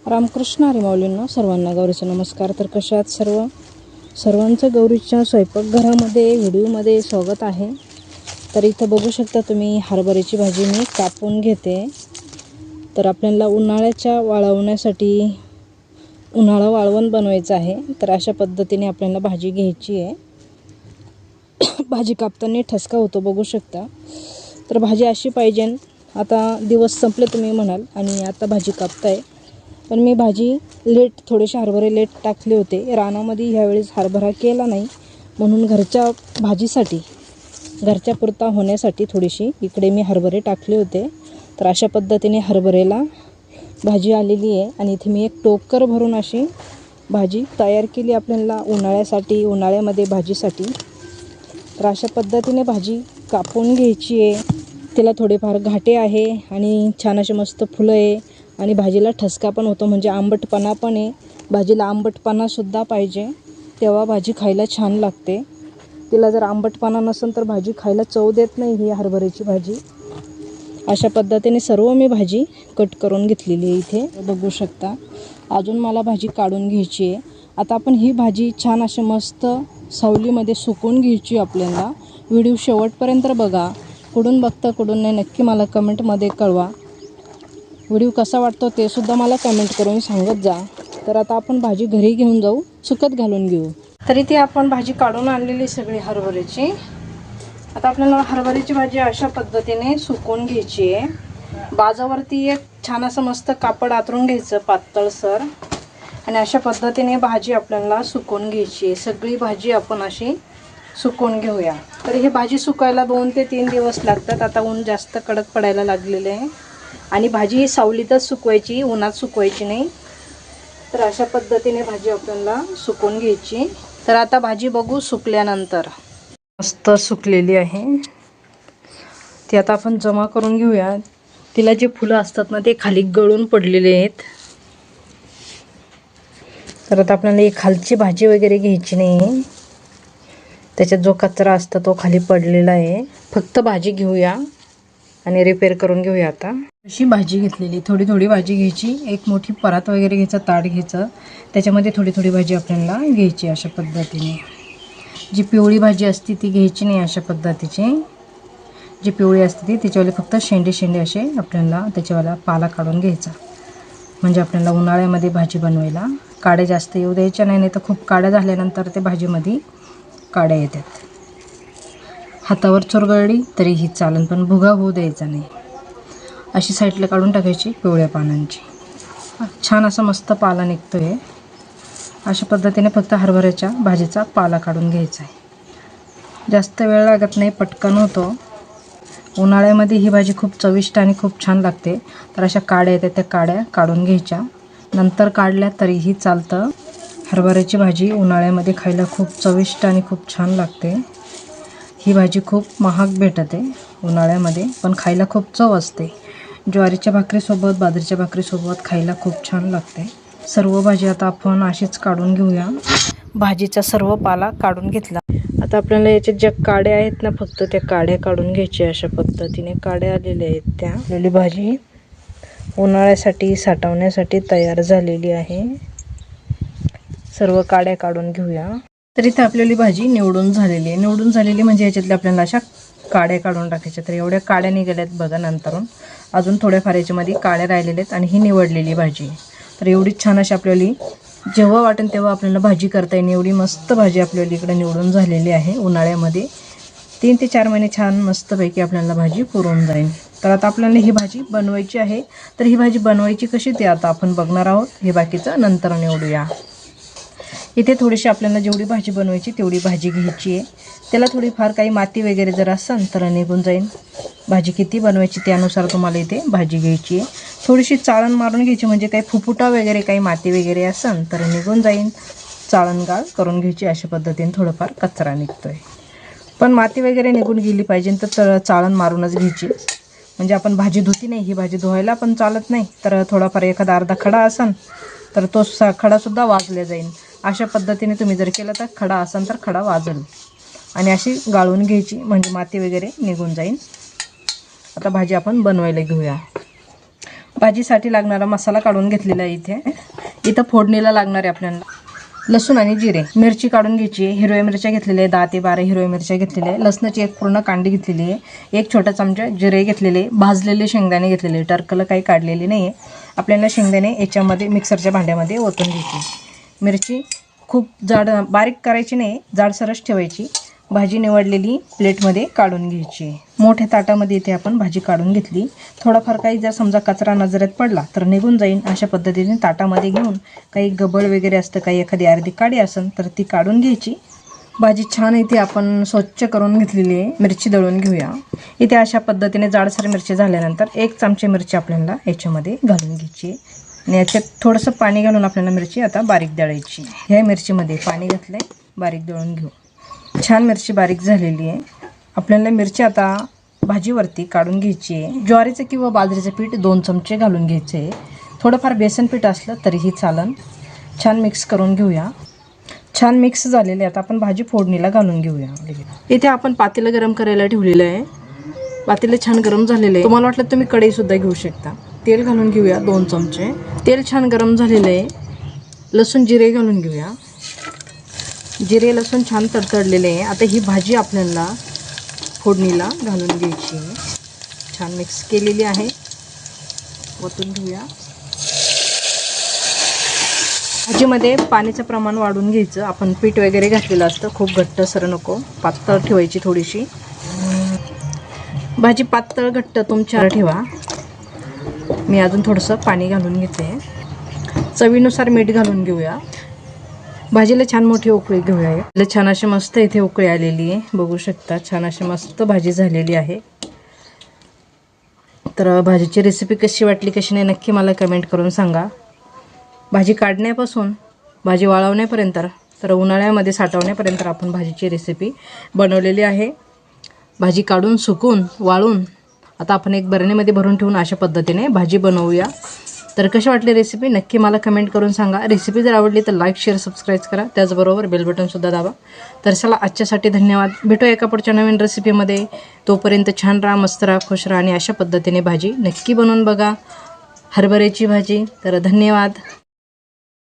रामकृष्ण हरी माऊलींना सर्वांना गौरीचा नमस्कार. तर कशा आहात सर्वांचं गौरीच्या स्वयंपाकघरामध्ये व्हिडिओमध्ये स्वागत आहे. तर इथं बघू शकता तुम्ही हरभऱ्याची भाजी मी कापून घेते. तर आपल्याला उन्हाळ्याच्या वाळवण्यासाठी उन्हाळा वाळवण बनवायचं आहे. तर अशा पद्धतीने आपल्याला भाजी घ्यायची आहे. भाजी कापताना ठसका होतो बघू शकता. तर भाजी अशी पाहिजे. आता दिवस संपले तुम्ही म्हणाल आणि आता भाजी कापताय, पण मी भाजी थोडेसे हरभरे लेट टाकले होते रानामध्ये. ह्यावेळेस हरभरा केला नाही म्हणून घरच्या भाजीसाठी घरच्या पुरता होण्यासाठी थोडीशी इकडे मी हरभरे टाकले होते. तर अशा पद्धतीने हरभऱ्याला भाजी आलेली आहे आणि इथे मी एक टोकर भरून अशी भाजी तयार केली आपल्याला उन्हाळ्यामध्ये भाजीसाठी. तर अशा पद्धतीने भाजी कापून घ्यायची आहे. तिला थोडेफार घाटे आहे आणि छान असे मस्त फुलं आहे आणि भाजीला ठसका पण होतो, म्हणजे आंबटपणा पण आहे. भाजीला आंबटपणासुद्धा पाहिजे तेव्हा भाजी खायला छान लागते. तिला जर आंबटपणा नसेल तर भाजी खायला चव देत नाही ही हरभऱ्याची भाजी. अशा पद्धतीने सर्व मी भाजी कट करून घेतलेली आहे. इथे बघू शकता. अजून मला भाजी काढून घ्यायची आहे. आता आपण ही भाजी छान अशी मस्त सावलीमध्ये सुकवून घ्यायची आपल्याला. व्हिडिओ शेवटपर्यंत बघा. कुठून बघता कुठून नाही नक्की मला कमेंटमध्ये कळवा. व्हिडिओ कसा वाटतो ते सुद्धा मला कमेंट करून सांगत जा. तर आता आपण भाजी घरी घेऊन जाऊ, सुकत घालून घेऊ. तरी ती आपण भाजी काढून आणलेली सगळी हरभऱ्याची. आता आपल्याला हरभऱ्याची भाजी अशा पद्धतीने सुकवून घ्यायची आहे. बाजावरती एक छान असं मस्त कापड आतरून घ्यायचं पातळसर आणि अशा पद्धतीने भाजी आपल्याला सुकवून घ्यायची आहे. सगळी भाजी आपण अशी सुकवून घेऊया. तर ही भाजी सुकायला 2 ते 3 दिवस लागतात. आता ऊन जास्त कडक पडायला लागलेले आहे आणि भाजी ही सावलीतच सुकवायची, उन्हात सुकवायची नाही. तर अशा पद्धतीने भाजी आपल्याला सुकवून घ्यायची. तर आता भाजी बघू सुकल्यानंतर. मस्त सुकलेली आहे ती. आता आपण जमा करून घेऊया. तिला जे फुलं असतात ना ते खाली गळून पडलेले आहेत. तर आता आपल्याला ही खालची भाजी वगैरे घ्यायची नाही. त्याच्यात जो कचरा असतो तो खाली पडलेला आहे. फक्त भाजी घेऊया आणि रिपेअर करून घेऊया. आता अशी भाजी घेतलेली थोडी थोडी भाजी घ्यायची. एक मोठी परात वगैरे घ्यायचं, ताट घ्यायचं, त्याच्यामध्ये थोडी थोडी भाजी आपल्याला घ्यायची. अशा पद्धतीने जी पिवळी भाजी असते ती घ्यायची नाही. अशा पद्धतीची जी पिवळी असते ती त्याच्यावाले फक्त शेंडे शेंडे असे आपल्याला त्याच्यावाला पाला काढून घ्यायचा. म्हणजे आपल्याला उन्हाळ्यामध्ये भाजी बनवायला काड्या जास्त येऊ द्यायच्या नाही. नाही तर खूप काड्या झाल्यानंतर ते भाजीमध्ये काड्या येतात. हातावर चुरगळली तरीही चालन पण भुगा होऊ द्यायचा नाही. अशी साईडला काढून टाकायची पिवळ्या पानांची. छान असा मस्त पाला निघतो आहे. अशा पद्धतीने फक्त हरभऱ्याच्या भाजीचा पाला काढून घ्यायचा आहे. जास्त वेळ लागत नाही, पटकन होतो. उन्हाळ्यामध्ये ही भाजी खूप चविष्ट आणि खूप छान लागते. तर अशा काड्या येतात त्या काड्या काढून घ्यायच्या. नंतर काढल्या तरीही चालतं. हरभऱ्याची भाजी उन्हाळ्यामध्ये खायला खूप चविष्ट आणि खूप छान लागते. ही भाजी खूप महाग भेटते उन्हाळ्यामध्ये, पण खायला खूप चव असते. ज्वारीच्या भाकरीसोबत, बाजरीच्या भाकरीसोबत खायला खूप छान लागते. सर्व भाजी आता आपण अशीच काढून घेऊया. भाजीचा सर्व पाला काढून घेतला. आता आपल्याला याच्यात ज्या काड्या आहेत ना फक्त त्या काड्या काढून घ्यायच्या. अशा पद्धतीने काड्या आलेल्या आहेत. त्या आपली भाजी उन्हाळ्यासाठी साठवण्यासाठी तयार झालेली आहे. सर्व काड्या काढून घेऊया. तर इथे आपल्याली भाजी निवडून झालेली आहे. निवडून झालेली म्हणजे याच्यातल्या आपल्याला अशा काड्या काढून टाकायच्या. तर एवढ्या काड्या निघाल्यात बघा. नंतरून अजून थोड्याफार याच्यामध्ये काड्या राहिलेल्या आहेत आणि ही निवडलेली भाजी. तर एवढी छान अशी आपल्याला जेव्हा वाटेल तेव्हा आपल्याला भाजी करता येईल एवढी मस्त भाजी आपल्याला इकडे निवडून झालेली आहे. उन्हाळ्यामध्ये 3 ते 4 महिने छान मस्तपैकी आपल्याला भाजी पुरून जाईल. तर आता आपल्याला ही भाजी बनवायची आहे. तर ही भाजी बनवायची कशी ते आता आपण बघणार आहोत. हे बाकीचं नंतर निवडूया. इथे थोडीशी आपल्याला जेवढी भाजी बनवायची तेवढी भाजी घ्यायची आहे. त्याला थोडीफार काही माती वगैरे जर असेल तर निघून जाईल. भाजी किती बनवायची त्यानुसार तुम्हाला इथे भाजी घ्यायची आहे. थोडीशी चाळण मारून घ्यायची, म्हणजे काही फुफुटा वगैरे काही माती वगैरे असेल तर निघून जाईल. चाळणगाळ करून घ्यायची. अशा पद्धतीने थोडंफार कचरा निघतो आहे. पण माती वगैरे निघून गेली पाहिजे तर चाळण मारूनच घ्यायची. म्हणजे आपण भाजी धुती नाही, ही भाजी धुवायला पण चालत नाही. तर थोडाफार एखादा अर्धा खडा असेल तर तो खडासुद्धा वाजला जाईल. अशा पद्धतीने तुम्ही जर केलं तर खडा असेल तर खडा वाजेल. आणि अशी गाळून घ्यायची म्हणजे माती वगैरे निघून जाईल. आता भाजी आपण बनवायला घेऊया. भाजीसाठी लागणारा मसाला काढून घेतलेला आहे इथं फोडणीला लागणार आहे आपल्याला लसूण आणि जिरे, मिरची काढून घ्यायची आहे. हिरव्या मिरच्या घेतलेल्या आहे, 10 ते 12 हिरव्या मिरच्या घेतलेल्या आहे. लसणाची एक पूर्ण कांडी घेतलेली आहे. एक छोटा चमचा जिरे घेतलेले, भाजलेले शेंगदाणे घेतलेले, टरकलं काही काढलेली नाही आहे. आपल्याला शेंगदाणे याच्यामध्ये मिक्सरच्या भांड्यामध्ये ओतून घ्यायची. मिरची खूप जाड बारीक करायची नाही, जाडसरच ठेवायची. भाजी निवडलेली प्लेटमध्ये काढून घ्यायची. मोठ्या ताटामध्ये इथे आपण भाजी काढून घेतली. थोडाफार काही जर समजा कचरा नजरेत पडला तर निघून जाईल अशा पद्धतीने ताटामध्ये घेऊन, काही गबळ वगैरे असतं, काही एखादी अर्धी काडी असेल तर ती काढून घ्यायची. भाजी छान इथे आपण स्वच्छ करून घेतलेली आहे. मिरची दळून घेऊया. इथे अशा पद्धतीने जाडसर मिरची झाल्यानंतर 1 चमचे मिरची आपल्याला याच्यामध्ये घालून घ्यायची आणि याच्यात थोडंसं पाणी घालून आपल्याला मिरची आता बारीक दळायची. ह्या मिरचीमध्ये पाणी घातलंय, बारीक दळून घेऊ. छान मिरची बारीक झालेली आहे. आपल्याला मिरची आता भाजीवरती काढून घ्यायची आहे. ज्वारीचं किंवा बाजरीचं पीठ 2 चमचे घालून घ्यायचे आहे. थोडंफार बेसन पीठ असलं तरीही चालन. छान मिक्स करून घेऊया. छान मिक्स झालेले आता आपण भाजी फोडणीला घालून घेऊया. इथे आपण पातेलं गरम करायला ठेवलेलं आहे. पातेलं छान गरम झालेलं आहे. तुम्हाला वाटलं तुम्ही कढईसुद्धा घेऊ शकता. तेल घालून घेऊया 2 चमचे. तेल छान गरम झालेलं आहे. लसूण जिरे घालून घेऊया. जिरे लसूण छान तडतडलेले आहे. आता ही भाजी आपल्याला फोडणीला घालून घ्यायची. छान मिक्स केलेली आहे. ओतून घेऊया. भाजीमध्ये पाण्याचं प्रमाण वाढून घ्यायचं. आपण पीठ वगैरे घातलेलं असतं, खूप घट्टसर नको, पातळ ठेवायची थोडीशी. भाजी पातळ घट्ट तुमच्यावर ठेवा. मी अजून थोडंसं पाणी घालून घेते. चवीनुसार मीठ घालून घेऊया. भाजीला छान मोठी उकळी घेऊया. छान अशी मस्त इथे उकळी आलेली आहे, बघू शकता. छान अशी मस्त भाजी झालेली आहे. तर भाजीची रेसिपी कशी वाटली कशी नाही नक्की मला कमेंट करून सांगा. भाजी काढण्यापासून भाजी वाळवण्यापर्यंत तर उन्हाळ्यामध्ये साठवण्यापर्यंत आपण भाजीची रेसिपी बनवलेली आहे. भाजी काढून सुकून वाळून आता आपण एक बरणीमध्ये भरून ठेवून अशा पद्धतीने भाजी बनवूया. तर कशी वाटली रेसिपी नक्की मला कमेंट करून सांगा. रेसिपी जर आवडली तर लाईक शेअर सबस्क्राईब करा. त्याचबरोबर बेल बटनसुद्धा दाबा. तर चला आजच्यासाठी धन्यवाद. भेटूया एका पुढच्या नवीन रेसिपीमध्ये. तोपर्यंत छान राहा, मस्त राहा, खुश राहा आणि अशा पद्धतीने भाजी नक्की बनवून बघा. हरभऱ्याची भाजी. तर धन्यवाद.